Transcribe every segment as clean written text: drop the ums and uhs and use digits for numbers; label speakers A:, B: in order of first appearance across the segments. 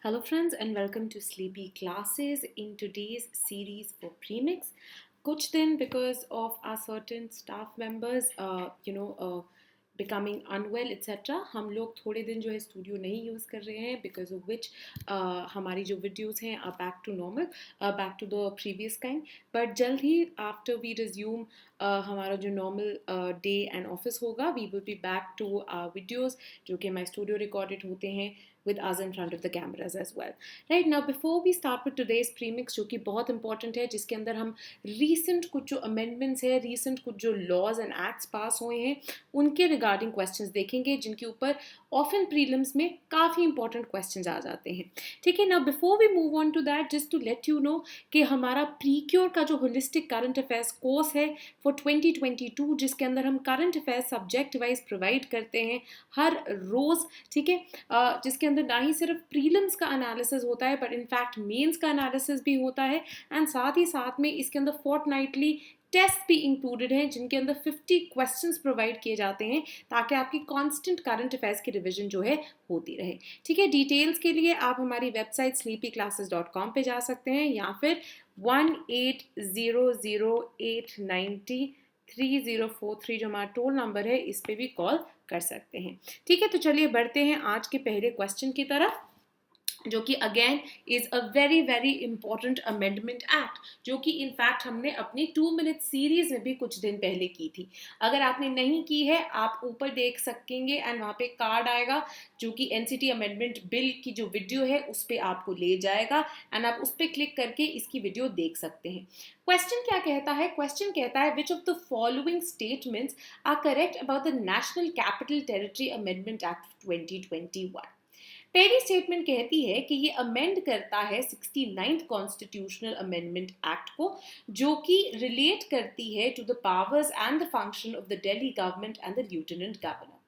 A: Hello friends and welcome to Sleepy Classes in today's series for premix. कुछ दिन because of our certain staff members becoming unwell etc. हम लोग थोड़े दिन जो है स्टूडियो नहीं यूज़ कर रहे हैं because of which हमारी जो वीडियोस हैं are back to normal, back to the previous kind. But जल्द ही after we resume हमारा जो normal day and office होगा we will be back to our videos जो कि हमारे studio recorded होते हैं with us in front of the cameras as well. Right now, before we start with today's premix, जो कि बहुत important है, जिसके अंदर हम recent कुछ जो amendments है, recent कुछ जो laws and acts pass हुए हैं, उनके regarding questions देखेंगे, जिनके ऊपर often prelims में काफ़ी important questions आ जाते हैं. ठीक है, now before we move on to that, just to let you know कि हमारा Precure का जो holistic current affairs course है for 2022, जिसके अंदर हम current affairs subject wise provide करते हैं हर रोज़, ठीक है, जिसके अंदर ना ही सिर्फ प्रीलिम्स का एनालिसिस होता है बट इनफैक्ट मेंस का एनालिसिस भी होता है एंड साथ ही साथ में इसके अंदर फोर्टनाइटली टेस्ट भी इंक्लूडेड हैं जिनके अंदर 50 क्वेश्चंस प्रोवाइड किए जाते हैं ताकि आपकी कांस्टेंट करंट अफेयर्स की रिवीजन जो है होती रहे. ठीक है, डिटेल्स के लिए आप हमारी वेबसाइट sleepyclasses.com पे जा सकते हैं या फिर 1800890303 जो हमारा टोल नंबर है इस पे भी कॉल कर सकते हैं. ठीक है, तो चलिए बढ़ते हैं आज के पहले क्वेश्चन की तरफ जो कि again is a very very important amendment act जो कि इनफैक्ट हमने अपनी 2 मिनट सीरीज में भी कुछ दिन पहले की थी. अगर आपने नहीं की है आप ऊपर देख सकेंगे एंड वहाँ पे कार्ड आएगा जो कि एनसीटी अमेंडमेंट बिल की जो वीडियो है उस पर आपको ले जाएगा एंड आप उस पर क्लिक करके इसकी वीडियो देख सकते हैं. क्वेश्चन क्या कहता है? क्वेश्चन कहता है which of the following statements are correct about the national capital territory amendment act 2021. पहली स्टेटमेंट कहती है कि ये अमेंड करता है 69th कॉन्स्टिट्यूशनल अमेंडमेंट एक्ट को जो कि रिलेट करती है to the powers and the function of the Delhi government and the lieutenant governor.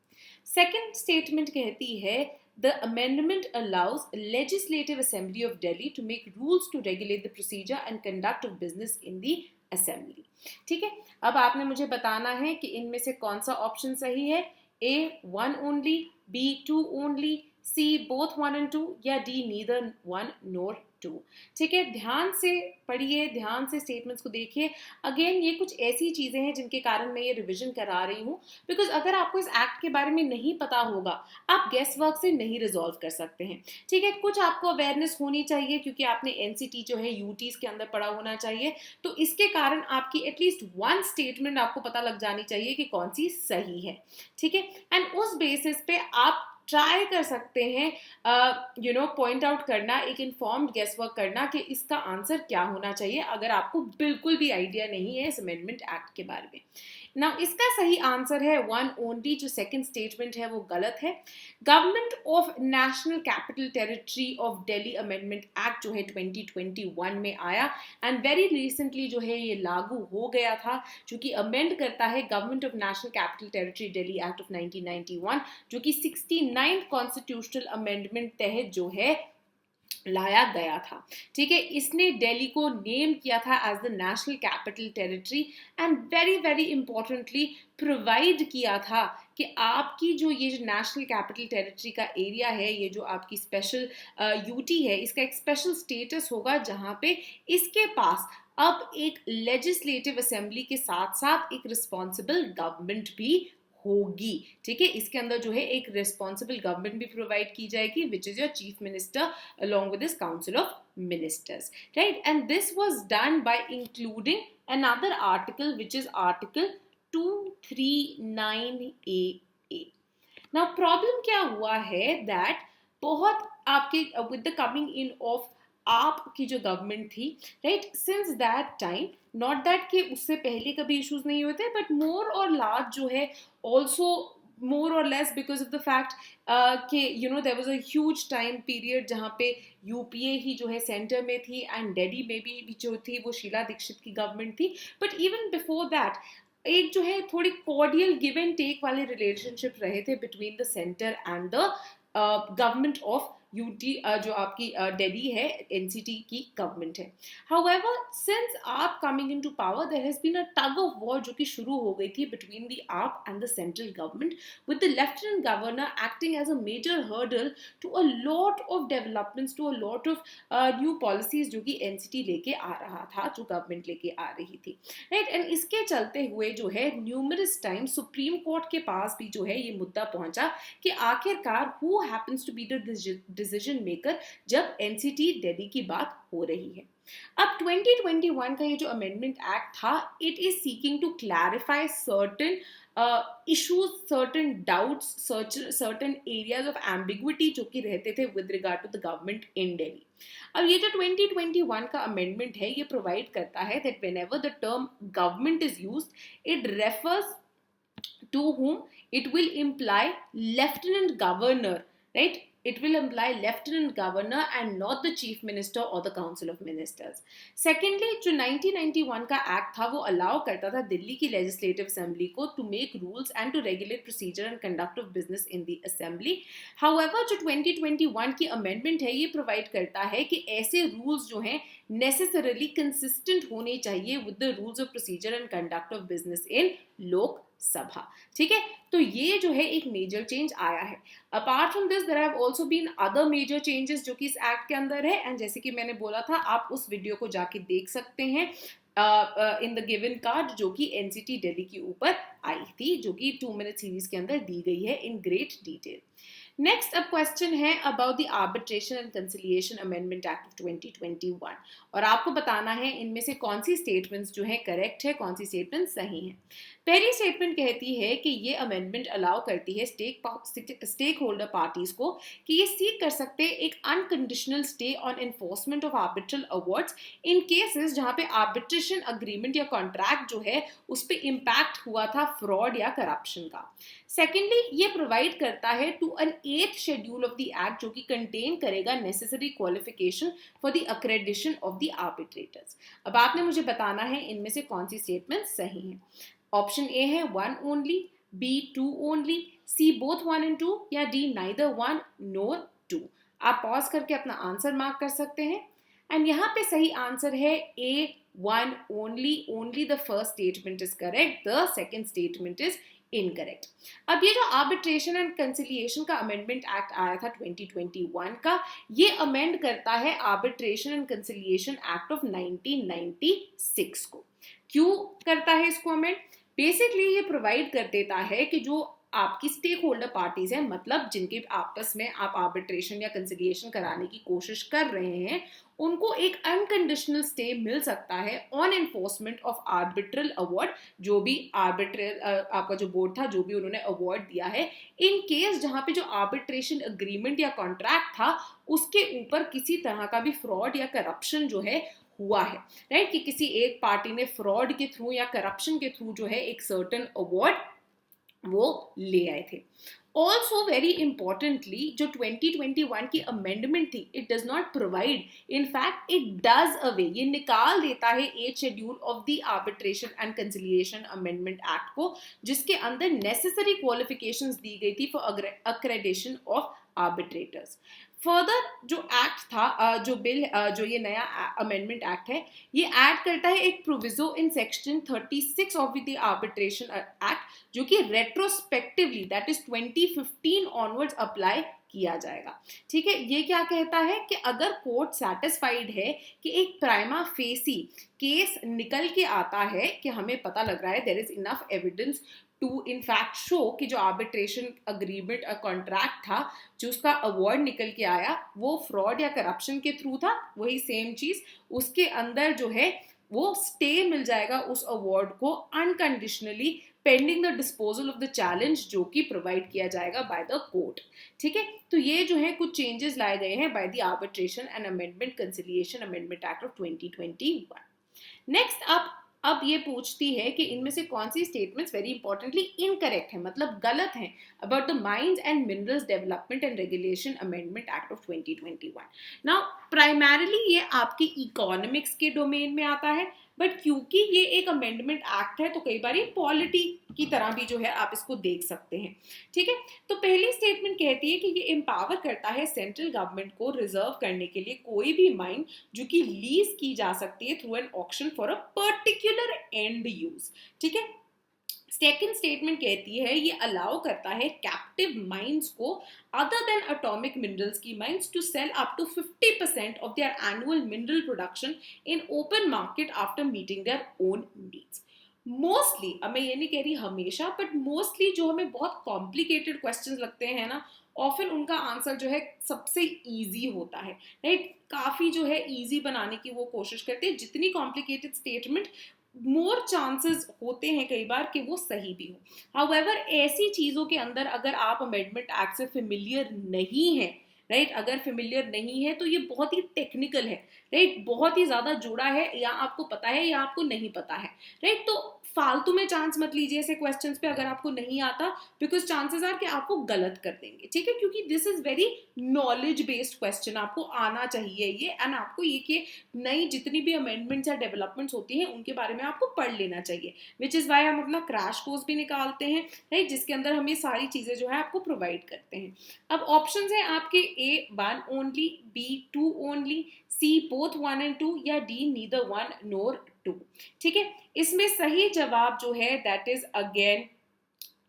A: Second statement कहती है the amendment allows legislative assembly of Delhi to make rules to regulate the procedure and conduct of business in the assembly. ठीक है, अब आपने मुझे बताना है कि इनमें से कौन सा ऑप्शन सही है. A 1 only, B 2 only, C both 1 and 2 या D neither 1 nor 2. ठीक है, ध्यान से पढ़िए, ध्यान से स्टेटमेंट्स को देखिए. अगेन ये कुछ ऐसी चीजें हैं जिनके कारण मैं ये रिवीजन करा रही हूँ बिकॉज अगर आपको इस एक्ट के बारे में नहीं पता होगा आप गेस वर्क से नहीं रिजॉल्व कर सकते हैं. ठीक है, कुछ आपको अवेयरनेस होनी चाहिए क्योंकि आपने एनसीटी जो है यूटीज के अंदर पढ़ा होना चाहिए तो इसके कारण आपकी एटलीस्ट वन स्टेटमेंट आपको पता लग जानी चाहिए कि कौन सी सही है. ठीक है, एंड उस बेसिस पे आप ट्राई कर सकते हैं पॉइंट आउट करना, एक इन्फॉर्म्ड गेस वर्क करना कि इसका आंसर क्या होना चाहिए अगर आपको बिल्कुल भी आइडिया नहीं है इस अमेंडमेंट एक्ट के बारे में. नाउ इसका सही आंसर है 1 ओनली. जो सेकंड स्टेटमेंट है वो गलत है. Government of national capital territory of Delhi amendment act जो है 2021 में आया एंड वेरी रिसेंटली जो है ये लागू हो गया था जो कि अमेंड करता है government of national capital territory Delhi act of 1991 जो कि 69th कॉन्स्टिट्यूशनल अमेंडमेंट तहत जो है लाया गया था. ठीक है, इसने दिल्ली को नेम किया था as the national capital territory and very very importantly provide किया था कि आपकी जो ये जो नेशनल कैपिटल टेरिटरी का एरिया है, ये जो आपकी स्पेशल यूटी है, इसका एक स्पेशल स्टेटस होगा जहां पे इसके पास अब एक लेजिस्लेटिव असेंबली के साथ साथ एक रिस्पॉन्सिबल गवर्नमेंट भी होगी. ठीक है, इसके अंदर जो है एक रिस्पॉन्सिबल गवर्नमेंट भी प्रोवाइड की जाएगी which is your chief minister along with his council of ministers, right? And this was done by including another article which is article 239A. now problem क्या हुआ है that बहुत आपके with the coming in of आपकी जो government थी, right, since that time, not that कि उससे पहले कभी इश्यूज नहीं होते बट मोर और लार्ज जो है ऑल्सो मोर और less because of the fact कि there was a huge time period जहाँ पे यूपीए ही जो है सेंटर में थी एंड दिल्ली में भी जो थी वो शीला दीक्षित की गवर्नमेंट थी. बट इवन बिफोर दैट एक जो है थोड़ी कॉर्डियल गिव एंड टेक वाले रिलेशनशिप रहे थे between the centre and the government of UT जो आपकी दिल्ली है एनसीटी की गवर्नमेंट है. However since AAP coming into power there has been a tug of war जो कि शुरू हो गई थी between the AAP and the central government with the lieutenant governor acting as a major hurdle to a lot of developments, to a lot of new policies जो कि NCT लेके आ रहा था, जो गवर्नमेंट लेके आ रही थी, राइट. एंड इसके चलते हुए जो है न्यूमरस टाइम सुप्रीम कोर्ट के पास भी जो है ये मुद्दा पहुंचा कि आखिरकार who happens to be the decision maker जब एनसीटी दिल्ली की बात हो रही है. अब 2021 का ये जो अमेंडमेंट एक्ट था, it is seeking to clarify certain issues, certain doubts, certain areas of ambiguity जो कि रहते थे with regard to the government in Delhi. अब ये जो 2021 का अमेंडमेंट है ये प्रोवाइड करता है that whenever the term government is used, it refers to whom it will imply lieutenant governor, right? It will imply lieutenant governor and not the chief minister or the council of ministers. Secondly, जो 1991 का act था वो allow करता था दिल्ली की legislative assembly को to make rules and to regulate procedure and conduct of business in the assembly. However जो 2021 की अमेंडमेंट है ये प्रोवाइड करता है कि ऐसे रूल्स जो हैं नेसेसरली कंसिस्टेंट होने चाहिए with the rules of procedure and conduct of business इन लोक सभा. ठीक है, तो ये जो है एक मेजर चेंज आया है. Apart from this there have also been other major changes जो कि इस एक्ट के अंदर है, एंड जैसे कि मैंने बोला था आप उस वीडियो को जाके देख सकते हैं इन द गिवन कार्ड जो कि एनसीटी दिल्ली के ऊपर आई थी, जो कि 2 मिनट सीरीज के अंदर दी गई है इन ग्रेट डिटेल. नेक्स्ट अब क्वेश्चन है about the arbitration and conciliation amendment act of 2021, और आपको बताना है इनमें से कौन सी स्टेटमेंट्स जो है करेक्ट है, कौन सी स्टेटमेंट सही है. पहली स्टेटमेंट कहती है कि ये अमेंडमेंट अलाउ करती है स्टेक होल्डर पार्टीज को कि ये सीक कर सकते हैं एक unconditional stay on enforcement of arbitral awards in cases जहां पे आर्बिट्रेशन अग्रीमेंट या कॉन्ट्रैक्ट जो है उस पर इम्पैक्ट हुआ था फ्रॉड या करप्शन का. सेकेंडली, ये प्रोवाइड करता है to an 8th schedule of the act जो कि कंटेन करेगा necessary qualification for the accreditation of the arbitrators. अब आपने मुझे बताना है इनमें से कौन सी स्टेटमेंट सही है. ऑप्शन ए है 1 only, B 2 only, C both 1 and 2, या डी नाइदर 1 nor 2. आप पॉज करके अपना आंसर मार्क कर सकते हैं. एंड यहाँ पे सही आंसर है ए 1 only the first statement is correct, the second statement is incorrect. अब ये जो आर्बिट्रेशन एंड कंसिलिएशन का अमेंडमेंट एक्ट आया था 2021 का, ये अमेंड करता है arbitration and conciliation act of 1996 को. क्यों करता है इसको अमेंड? बेसिकली ये प्रोवाइड कर देता है कि जो आपकी स्टेक होल्डर पार्टीज हैं, मतलब जिनके आपस में आप आर्बिट्रेशन या कंसिलिएशन कराने की कोशिश कर रहे हैं, उनको एक अनकंडीशनल स्टे मिल सकता है on enforcement of arbitral award, जो भी आर्बिट्रल आपका जो बोर्ड था जो भी उन्होंने अवार्ड दिया है, इन केस जहां पे जो आर्बिट्रेशन अग्रीमेंट या कॉन्ट्रैक्ट था उसके ऊपर किसी तरह का भी फ्रॉड या करप्शन जो है हुआ है, राइट. कि किसी एक पार्टी ने फ्रॉड के थ्रू या करप्शन के थ्रू जो है एक सर्टेन अवार्ड वो ले आए थे. ऑल्सो वेरी इंपॉर्टेंटली जो 2021 की अमेंडमेंट थी, it does not provide, in fact it does away, ये निकाल देता है 8th schedule of the arbitration and conciliation amendment act को, जिसके अंदर नेसेसरी क्वालिफिकेशंस दी गई थी for accreditation of arbitrators. Further जो एक्ट था, जो बिल, जो ये नया अमेंडमेंट एक्ट है, ये ऐड करता है एक proviso in section 36 of the arbitration act, जो कि retrospectively that is 2015 onwards apply किया जाएगा. ठीक है, ये क्या कहता है कि अगर कोर्ट सेटिस्फाइड है कि एक प्राइमा फेसी केस निकल के आता है कि हमें पता लग रहा है there is enough evidence to in fact show कि जो आर्बिट्रेशन अग्रीमेंट कॉन्ट्रैक्ट था, जो उसका अवार्ड निकल के आया वो फ्रॉड या करप्शन के थ्रू था, वही सेम चीज उसके अंदर जो है वो स्टे मिल जाएगा उस अवार्ड को unconditionally pending the disposal of the challenge जो कि प्रोवाइड किया जाएगा बाय द कोर्ट. ठीक है, तो ये जो है कुछ चेंजेस लाए गए हैं by the arbitration and amendment conciliation amendment act of 2021. Next अब ये पूछती है कि इनमें से कौन सी स्टेटमेंट्स वेरी इंपॉर्टेंटली इनकरेक्ट है, मतलब गलत हैं, about the mines and minerals development and regulation amendment act of 2021. Now primarily ये आपके इकोनॉमिक्स के डोमेन में आता है, बट क्योंकि ये एक अमेंडमेंट एक्ट है तो कई बार ये पॉलिटी की तरह भी जो है आप इसको देख सकते हैं, ठीक है। तो पहली स्टेटमेंट कहती है कि ये एम्पावर करता है सेंट्रल गवर्नमेंट को रिजर्व करने के लिए कोई भी माइन जो कि लीज की जा सकती है through an auction for a particular and use, ठीक है। सेकेंड स्टेटमेंट कहती है ये अलाउ करता है कैप्टिव माइंस को अदर देन एटॉमिक मिनरल्स की mines to sell up to 50% of their annual mineral production in open market after meeting their own needs. Mostly, अब मैं ये नहीं कह रही हमेशा, बट मोस्टली जो हमें बहुत कॉम्प्लिकेटेड क्वेश्चंस लगते हैं ना, ऑफन उनका आंसर जो है सबसे इजी होता है, राइट। काफी जो है इजी बनाने की वो कोशिश करते हैं। जितनी कॉम्प्लिकेटेड स्टेटमेंट, मोर चांसेस होते हैं कई बार कि वो सही भी हो। हाउएवर ऐसी चीजों के अंदर अगर आप अमेंडमेंट एक्ट से फेमिलियर नहीं है, राइट, अगर फेमिलियर नहीं है तो ये बहुत ही टेक्निकल है, राइट, बहुत ही ज्यादा जुड़ा है, या आपको पता है या आपको नहीं पता है, राइट। तो फालतू में चांस मत लीजिए ऐसे क्वेश्चंस पे अगर आपको नहीं आता, बिकॉज चांसेस आर कि आपको गलत कर देंगे, ठीक है, क्योंकि this is very knowledge based question, आपको आना चाहिए ये, एंड आपको ये कि नई जितनी भी अमेंडमेंट्स या डेवलपमेंट्स होती हैं उनके बारे में आपको पढ़ लेना चाहिए, विच इज वाई हम अपना क्रैश कोर्स भी निकालते हैं, राइट, जिसके अंदर हम ये सारी चीजें जो है आपको प्रोवाइड करते हैं। अब ऑप्शंस हैं आपके A 1 only, B 2 only, C both 1 and 2, या डी नीदर 1 नोर 2, ठीक है। इसमें सही जवाब जो है that is again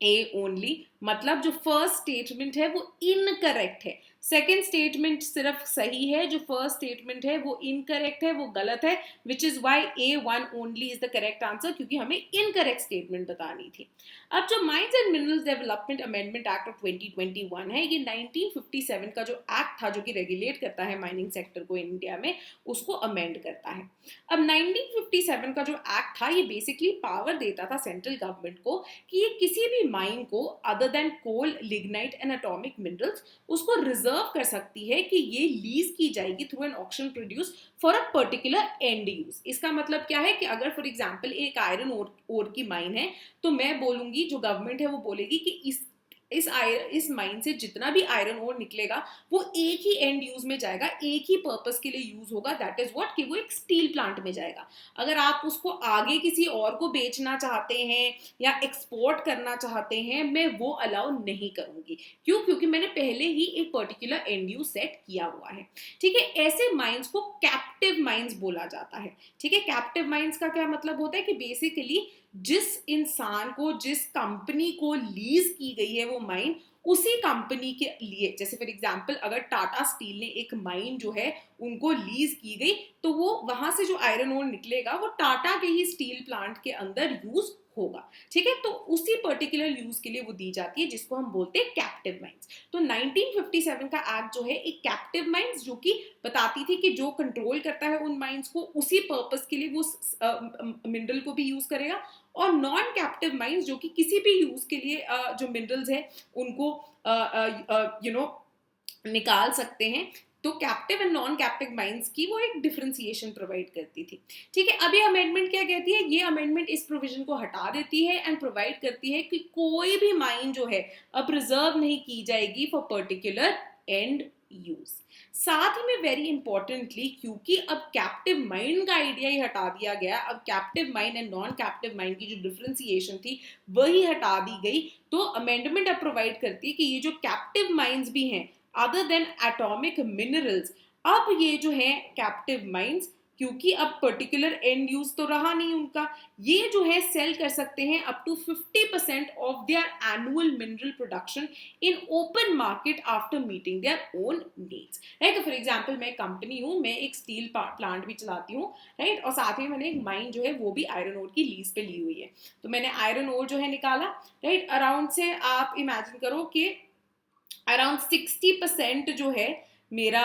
A: A only, मतलब जो फर्स्ट स्टेटमेंट है वो इनकरेक्ट है, सेकेंड स्टेटमेंट सिर्फ सही है, जो फर्स्ट स्टेटमेंट है वो इनकरेक्ट है, वो गलत है, which is why A1 only is the correct answer, क्योंकि हमें इनकरेक्ट स्टेटमेंट बतानी थी। अब जो mines and minerals development amendment act of 2021 है, ये 1957 का जो एक्ट था जो कि रेगुलेट करता है माइनिंग सेक्टर को इंडिया में, उसको अमेंड करता है। अब 1957 का जो एक्ट था ये बेसिकली पावर देता था सेंट्रल गवर्नमेंट को कि ये किसी भी माइन को other than coal, lignite and atomic minerals उसको रिजर्व कर सकती है कि ये लीज की जाएगी through an auction produce for a particular and use. इसका मतलब क्या है कि अगर फॉर एग्जांपल एक आयरन ओर की माइन है, तो मैं बोलूंगी, जो गवर्नमेंट है वो बोलेगी कि इस माइन से जितना भी आयरन ओर निकलेगा वो एक ही एंड यूज में जाएगा, एक ही पर्पस के लिए यूज होगा, दैट इज व्हाट, कि वो एक स्टील प्लांट में जाएगा। अगर आप उसको आगे किसी और को बेचना चाहते हैं या एक्सपोर्ट करना चाहते हैं, मैं वो अलाउ नहीं करूंगी। क्यों? क्योंकि मैंने पहले ही एक पर्टिकुलर एंड यूज सेट किया हुआ है, ठीक है। ऐसे माइंस को कैप्टिव माइंस बोला जाता है, ठीक है। कैप्टिव माइंस का क्या मतलब होता है कि बेसिकली जिस इंसान को, जिस कंपनी को लीज की गई है वो माइन, उसी कंपनी के लिए, जैसे फॉर एग्जांपल अगर टाटा स्टील ने एक माइन जो है उनको लीज की गई, तो वो वहां से जो आयरन ओर निकलेगा वो टाटा के ही स्टील प्लांट के अंदर यूज होगा, ठीक है। तो उसी पर्टिकुलर यूज के लिए वो दी जाती है, जिसको हम बोलते हैं कैप्टिव माइंस। तो 1957 का एक्ट जो है एक कैप्टिव माइंस जो कि बताती थी कि जो कंट्रोल करता है उन माइंस को उसी पर्पस के लिए वो मिनरल को भी यूज करेगा, और नॉन कैप्टिव माइंस जो कि किसी भी यूज के लिए जो मिनरल्स है उनको निकाल सकते हैं। तो captive and non captive mines की वो एक डिफरेंशिएशन प्रोवाइड करती थी, ठीक है। अब ये अमेंडमेंट क्या कहती है? ये अमेंडमेंट इस प्रोविजन को हटा देती है एंड प्रोवाइड करती है कि कोई भी माइन जो है अब रिजर्व नहीं की जाएगी फॉर पर्टिकुलर एंड यूज। साथ ही में वेरी इंपॉर्टेंटली, क्योंकि अब कैप्टिव माइन का आइडिया ही हटा दिया गया, अब captive mine and non captive mine की जो डिफरेंशिएशन थी वही हटा दी गई, तो अमेंडमेंट अब प्रोवाइड करती है कि ये जो कैप्टिव माइंस भी हैं अदर देन एटॉमिक मिनरल्स, अब ये जो है कैप्टिव माइंस, क्योंकि अब पर्टिकुलर एंड यूज तो रहा नहीं उनका, ये जो है सेल कर सकते हैं up to 50% of their annual mineral production in open market after meeting their own needs, right. तो फॉर एग्जांपल मैं कंपनी हूँ, मैं एक स्टील प्लांट भी चलाती हूँ, राइट, और साथ में मैंने एक माइन जो है वो भी आयरन ओर की लीज पे ली हुई है। तो मैंने आयरन ओर जो है निकाला, राइट, अराउंड से आप इमेजिन करो कि अराउंड 60% जो है मेरा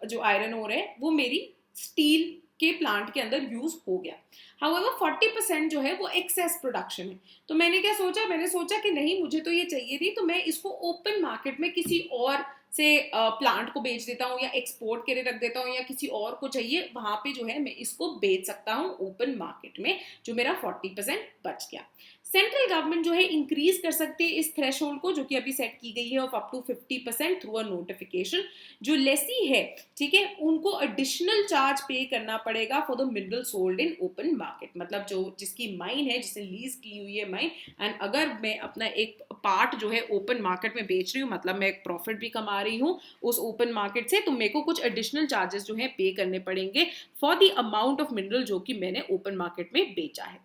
A: जो आयरन ओर है वो मेरी स्टील के प्लांट के अंदर यूज हो गया। हाउएवर 40% जो है वो एक्सेस प्रोडक्शन है। तो मैंने क्या सोचा, मैंने सोचा कि नहीं, मुझे तो ये चाहिए नहीं, तो मैं इसको ओपन मार्केट में किसी और से प्लांट को बेच देता हूँ या एक्सपोर्ट के लिए रख देता हूँ, या किसी और को चाहिए वहां पे जो है मैं इसको बेच सकता हूँ ओपन मार्केट में, जो मेरा 40% बच गया। सेंट्रल गवर्नमेंट जो है इंक्रीज कर सकते हैं इस थ्रेशोल्ड को, जो कि अभी सेट की गई है of up to 50% through a notification. जो लेसी है, ठीक है, उनको एडिशनल चार्ज पे करना पड़ेगा for the mineral sold in open market. मतलब जो जिसकी माइन है, जिसने लीज की हुई है माइन, एंड अगर मैं अपना एक पार्ट जो है ओपन मार्केट में बेच रही हूँ, मतलब मैं एक प्रॉफिट भी कमा रही हूँ उस ओपन मार्केट से, तो मेरे को कुछ एडिशनल चार्जेस जो है पे करने पड़ेंगे for the amount of mineral जो कि मैंने ओपन मार्केट में बेचा है।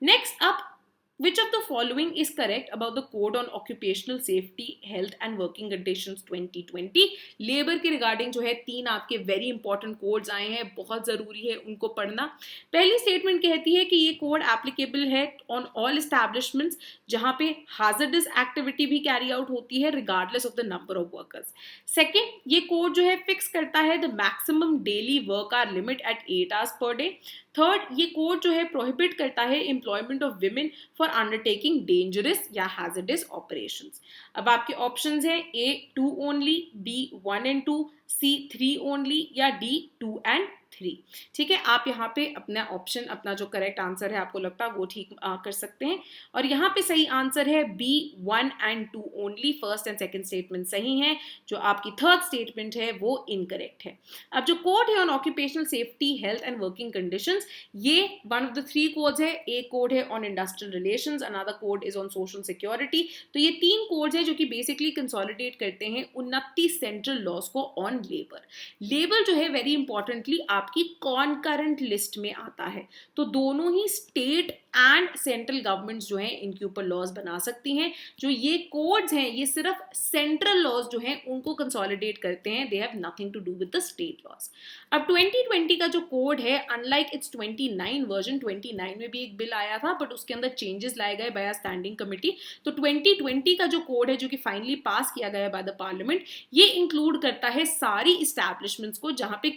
A: Next up, which of the following is correct about the code on occupational safety health and working conditions 2020? Labour के रिगार्डिंग जो है 3 आपके वेरी इंपॉर्टेंट कोड्स आए हैं, बहुत जरूरी है उनको पढ़ना। पहली स्टेटमेंट कहती है कि ये कोड एप्लीकेबल है ऑन ऑल एस्टैब्लिशमेंट्स जहां पे हाजर्डस एक्टिविटी भी कैरी आउट होती है regardless of the number of workers. Second, ये कोड जो है फिक्स करता है the maximum daily work hour limit at 8 hours per day. Third, ये कोड जो है प्रोहिबिट करता है employment of women for undertaking dangerous या हैजर्डस ऑपरेशंस। अब आपके ऑप्शंस हैं A 2 only, B 1 and 2, C 3 only या D 2 and 3। ठीक है, आप यहाँ पे अपना ऑप्शन, अपना जो करेक्ट आंसर है आपको लगता है वो ठीक कर सकते हैं। और यहाँ पे सही आंसर है B 1 and 2 only. First and second statement सही है, जो आपकी थर्ड स्टेटमेंट है वो इनकरेक्ट है। अब जो कोड है on occupational safety health and working conditions, ये वन ऑफ द 3 कोड्स है। एक कोड है on industrial relations, another code is on social security. तो ये 3 कोड्स है जो कि बेसिकली कंसोलिडेट करते हैं 29 सेंट्रल लॉज को ऑन लेबर। लेबर जो है वेरी इंपॉर्टेंटली आपकी कॉन्करेंट लिस्ट में आता है, तो दोनों ही स्टेट एंड सेंट्रल गवर्नमेंट्स जो हैं इनके ऊपर लॉज बना सकती हैं। जो ये कोड्स हैं ये सिर्फ सेंट्रल लॉज जो हैं उनको कंसोलिडेट करते हैं, they have nothing to do with the state laws. अब 2020 का जो कोड है, अनलाइक इट्स 29 वर्जन, 29 में भी एक बिल आया था बट उसके अंदर चेंजेस लाए गए बाय स्टैंडिंग कमिटी। तो 2020 का जो कोड है जो कि फाइनली पास किया गया बाय द पार्लियामेंट, ये इंक्लूड करता है सारी इस्टेब्लिशमेंट्स को जहां पे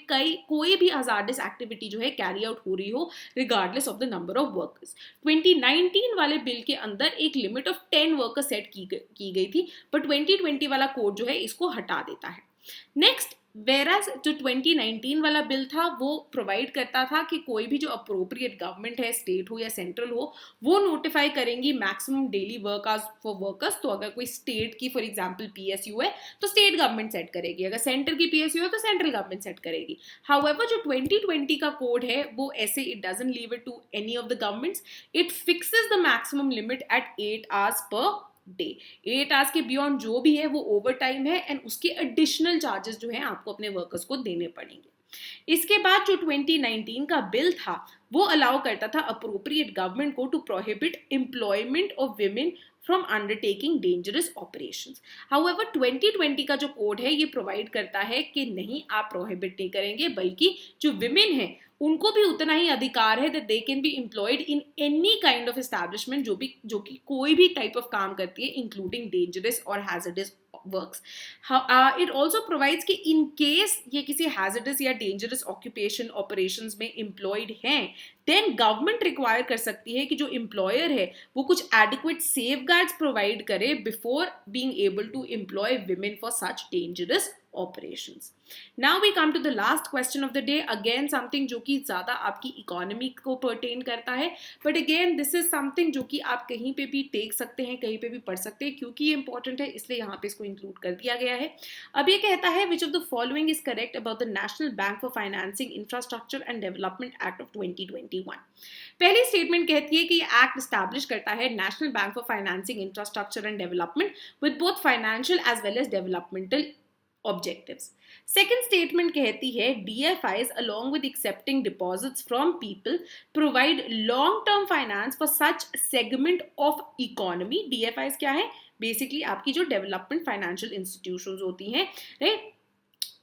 A: कोई भी हजार्डस एक्टिविटी जो है कैरी आउट हो रही हो regardless of the number of workers. 2019 वाले बिल के अंदर एक लिमिट ऑफ 10 वर्कर सेट की गई थी, पर 2020 वाला कोड जो है इसको हटा देता है। नेक्स्ट, वेराज जो 2019 वाला बिल था वो प्रोवाइड करता था कि कोई भी जो अप्रोप्रिएट गवर्नमेंट है, स्टेट हो या सेंट्रल हो, वो नोटिफाई करेंगी maximum daily work hours for workers. तो अगर कोई स्टेट की फॉर एग्जांपल पीएसयू है तो स्टेट गवर्नमेंट सेट करेगी, अगर सेंटर की पीएसयू है तो सेंट्रल गवर्नमेंट सेट करेगी। हाउएवर जो 2020 का कोड है वो ऐसे, it doesn't leave it to any of the governments, it fixes the maximum limit at 8 hours per day. 8 hours के बियॉन्ड जो भी है वो ओवर टाइम है एंड उसके एडिशनल चार्जेस जो है आपको अपने वर्कर्स को देने पड़ेंगे। इसके बाद जो 2019 का बिल था वो अलाउ करता था अप्रोप्रिएट गवर्नमेंट को to prohibit employment of women from undertaking dangerous operations. However 2020 का जो कोड है ये प्रोवाइड करता है कि नहीं, आप प्रोहिबिट नहीं करेंगे, बल्कि जो विमेन है उनको भी उतना ही अधिकार है that they can be employed in any kind of establishment जो कि कोई भी टाइप ऑफ काम करती है इंक्लूडिंग डेंजरस और hazardous works. It also provides कि इन केस ये किसी हैजर्डस या डेंजरस ऑक्यूपेशन ऑपरेशंस में एम्प्लॉयड हैं, देन गवर्नमेंट रिक्वायर कर सकती है कि जो एम्प्लॉयर है वो कुछ एडिक्वेट सेफगार्ड्स प्रोवाइड करे before being able to employ women for such dangerous operations. Now we come to the last question of the day. Again something जो कि ज़्यादा आपकी इकोनॉमी को pertain करता है, but again this is something जो कि आप कहीं पे भी देख सकते हैं, कहीं पे भी पढ़ सकते हैं, क्योंकि ये important है इसलिए यहाँ पे इसको include कर दिया गया है। अब ये कहता है which of the following is correct about the National Bank for Financing Infrastructure and Development Act of 2021? पहली स्टेटमेंट कहती है कि ये एक्ट एस्टैब्लिश करता है national bank for financing infrastructure and development with both financial as well as developmental objectives. Second statement कहती है DFIs along with accepting deposits from people provide long-term finance for such segment of economy. DFIs क्या है? Basically आपकी जो development financial institutions होती हैं, right?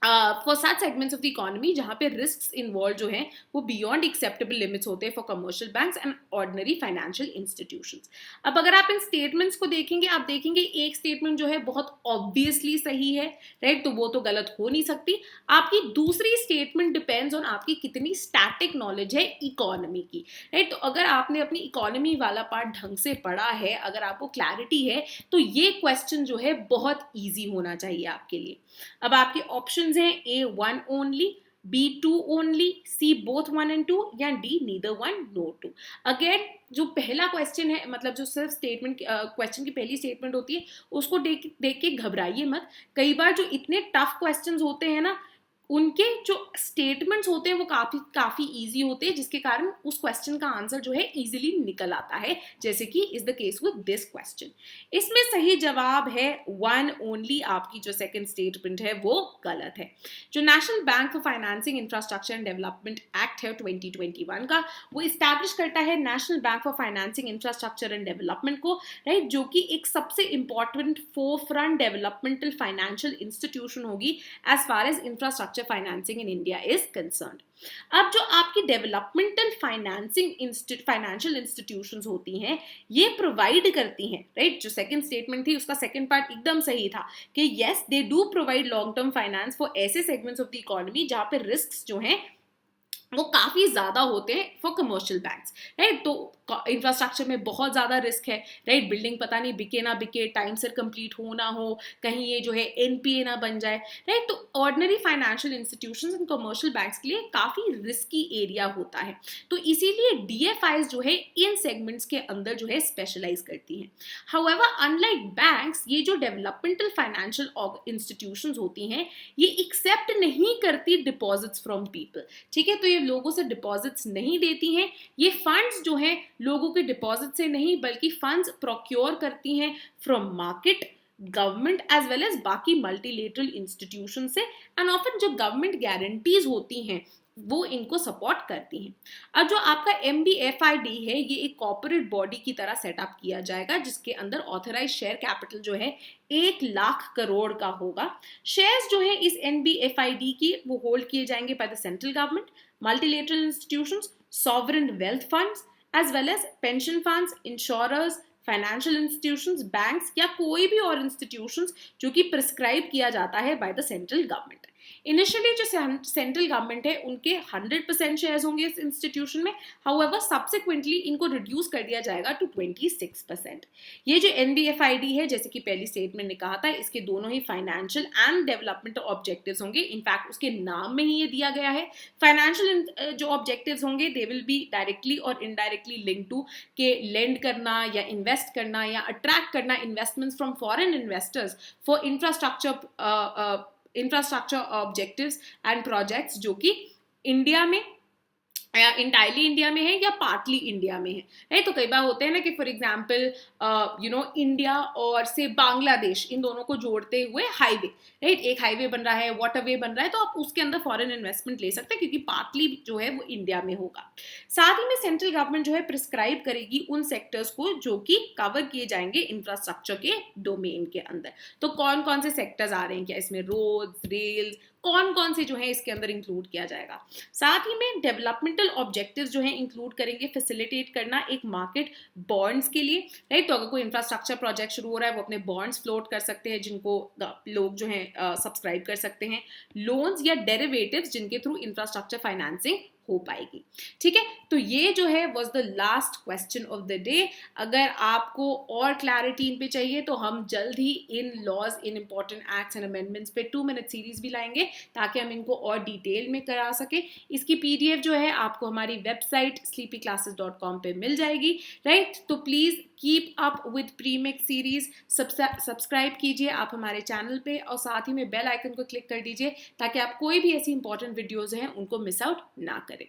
A: For such segments of the economy जहाँ पे रिस्क इन्वॉल्व जो हैं वो बियॉन्ड एक्सेप्टेबल लिमिट्स होते हैं for commercial banks and ordinary financial institutions. अब अगर आप इन स्टेटमेंट्स को देखेंगे, आप देखेंगे एक स्टेटमेंट जो है बहुत ऑब्वियसली सही है, राइट, तो वो तो गलत हो नहीं सकती। आपकी दूसरी स्टेटमेंट डिपेंड्स ऑन आपकी कितनी स्टैटिक नॉलेज है इकोनॉमी की, राइट। तो अगर आपने अपनी इकोनॉमी वाला पार्ट ढंग से पढ़ा है, अगर आपको क्लैरिटी है, तो ये क्वेश्चन जो है बहुत ईजी होना चाहिए आपके लिए। अब आपके ऑप्शंस हैं A 1 only, B2 only, C both 1 and 2, या D नीदर 1 नो 2। अगेन जो पहला क्वेश्चन है, मतलब जो सिर्फ स्टेटमेंट क्वेश्चन की पहली स्टेटमेंट होती है, उसको देख के घबराइए मत। कई बार जो इतने टफ क्वेश्चंस होते हैं ना, उनके जो स्टेटमेंट्स होते हैं वो काफी इजी होते हैं, जिसके कारण उस क्वेश्चन का आंसर जो है इजीली निकल आता है, जैसे कि is the case with this question. इसमें सही जवाब है 1 ओनली। आपकी जो सेकंड स्टेटमेंट है वो गलत है। जो national bank for financing infrastructure and development act है 2021 का, वो इस्टेब्लिश करता है national bank for financing infrastructure and development को, राइट, जो कि एक सबसे important forefront developmental financial institution होगी as far as infrastructure financing in India is concerned. अब जो आपकी डेवलपमेंटल फाइनेंशियल इंस्टीट्यूशंस होती हैं, ये प्रोवाइड करती हैं, राइट, जो सेकंड स्टेटमेंट थी उसका सेकंड पार्ट एकदम सही था कि yes they do provide long term finance for ऐसे सेगमेंट्स ऑफ द इकोनॉमी जहां पे रिस्क जो हैं वो काफी ज्यादा होते हैं फॉर कमर्शियल बैंक्स, राइट। तो इंफ्रास्ट्रक्चर में बहुत ज्यादा रिस्क है, राइट, बिल्डिंग पता नहीं बिके ना बिके, टाइम से कंप्लीट हो ना हो, कहीं ये जो है एनपीए ना बन जाए, राइट। तो ordinary financial institutions and commercial banks के लिए काफी रिस्की एरिया होता है, तो इसीलिए डीएफआईज जो है इन सेगमेंट्स के अंदर जो है स्पेशलाइज करती हैं। हाउएवर अनलाइक बैंक्स, ये जो डेवलपमेंटल फाइनेंशियल इंस्टीट्यूशंस होती हैं, ये एक्सेप्ट नहीं करती डिपॉजिट्स फ्रॉम पीपल, ठीक है। तो ये लोगों से डिपॉजिट्स नहीं देती हैं, ये फंड्स जो हैं लोगों के डिपॉजिट से नहीं बल्कि फंड्स प्रोक्योर करती हैं from market, government as well as बाकी मल्टीलेटरल इंस्टीट्यूशन से, एंड ऑफन जो गवर्नमेंट गारंटीज होती हैं वो इनको सपोर्ट करती हैं। अब जो आपका MBFID है, ये एक कॉर्पोरेट बॉडी की तरह सेटअप किया जाएगा, जिसके अंदर ऑथराइज शेयर कैपिटल जो है 1 लाख करोड़ का होगा। शेयर्स जो है इस MBFID की वो होल्ड किए जाएंगे by the central government, multilateral institutions, sovereign wealth funds as well as pension funds, insurers, financial institutions, banks या कोई भी और इंस्टीट्यूशंस जो कि प्रिस्क्राइब किया जाता है bye the central government. Initially जो सेंट्रल गवर्नमेंट है उनके 100% शेयर्स होंगे इस इंस्टीट्यूशन में, हाउएवर सब्सिक्वेंटली इनको रिड्यूस कर दिया जाएगा टू 26%। ये जो NBFID है, जैसे कि पहली स्टेटमेंट ने कहा था, इसके दोनों ही फाइनेंशियल एंड डेवलपमेंट ऑब्जेक्टिव्स होंगे। इनफैक्ट उसके नाम में ही ये दिया गया है। फाइनेंशियल जो ऑब्जेक्टिव्स होंगे दे विल बी डायरेक्टली और इनडायरेक्टली लिंक टू के लेंड करना या इन्वेस्ट करना या अट्रैक्ट करना investments from foreign investors for infrastructure objectives and projects जो कि इंडिया में या इंटायरली इंडिया में है या पार्टली इंडिया में है, राइट। तो कई बार होते हैं ना कि फॉर एग्जांपल इंडिया और से बांग्लादेश, इन दोनों को जोड़ते हुए हाईवे, राइट, एक हाईवे बन रहा है, वाटरवे बन रहा है, तो आप उसके अंदर फॉरेन इन्वेस्टमेंट ले सकते हैं क्योंकि पार्टली जो है वो इंडिया में होगा। साथ ही में सेंट्रल गवर्नमेंट जो है प्रिस्क्राइब करेगी उन सेक्टर्स को जो कि कवर किए जाएंगे इंफ्रास्ट्रक्चर के डोमेन के अंदर। तो कौन कौन से सेक्टर्स आ रहे हैं, क्या इसमें रोड्स, रेल्स, कौन कौन से जो है इसके अंदर इंक्लूड किया जाएगा। साथ ही में डेवलपमेंटल ऑब्जेक्टिव्स जो है इंक्लूड करेंगे फैसिलिटेट करना एक मार्केट बॉन्ड्स के लिए, राइट। तो अगर कोई इंफ्रास्ट्रक्चर प्रोजेक्ट शुरू हो रहा है वो अपने बॉन्ड्स फ्लोट कर सकते हैं जिनको लोग जो है सब्सक्राइब कर सकते हैं, लोन्स या डेरिवेटिव्स जिनके थ्रू इंफ्रास्ट्रक्चर फाइनेंसिंग हो पाएगी, ठीक है। तो ये जो है was the last question of the day. अगर आपको और क्लैरिटी इन पे चाहिए तो हम जल्द ही इन लॉज, इन इंपॉर्टेंट एक्ट्स एंड अमेंडमेंट्स पे 2 मिनट सीरीज भी लाएंगे ताकि हम इनको और डिटेल में करा सके। इसकी PDF जो है आपको हमारी वेबसाइट sleepyclasses.com पे मिल जाएगी, राइट। तो please keep up with premix series, subscribe कीजिए आप हमारे चैनल पे और साथ ही में बेल आइकन को क्लिक कर दीजिए ताकि आप कोई भी ऐसी इंपॉर्टेंट वीडियोज हैं उनको मिस आउट ना करें।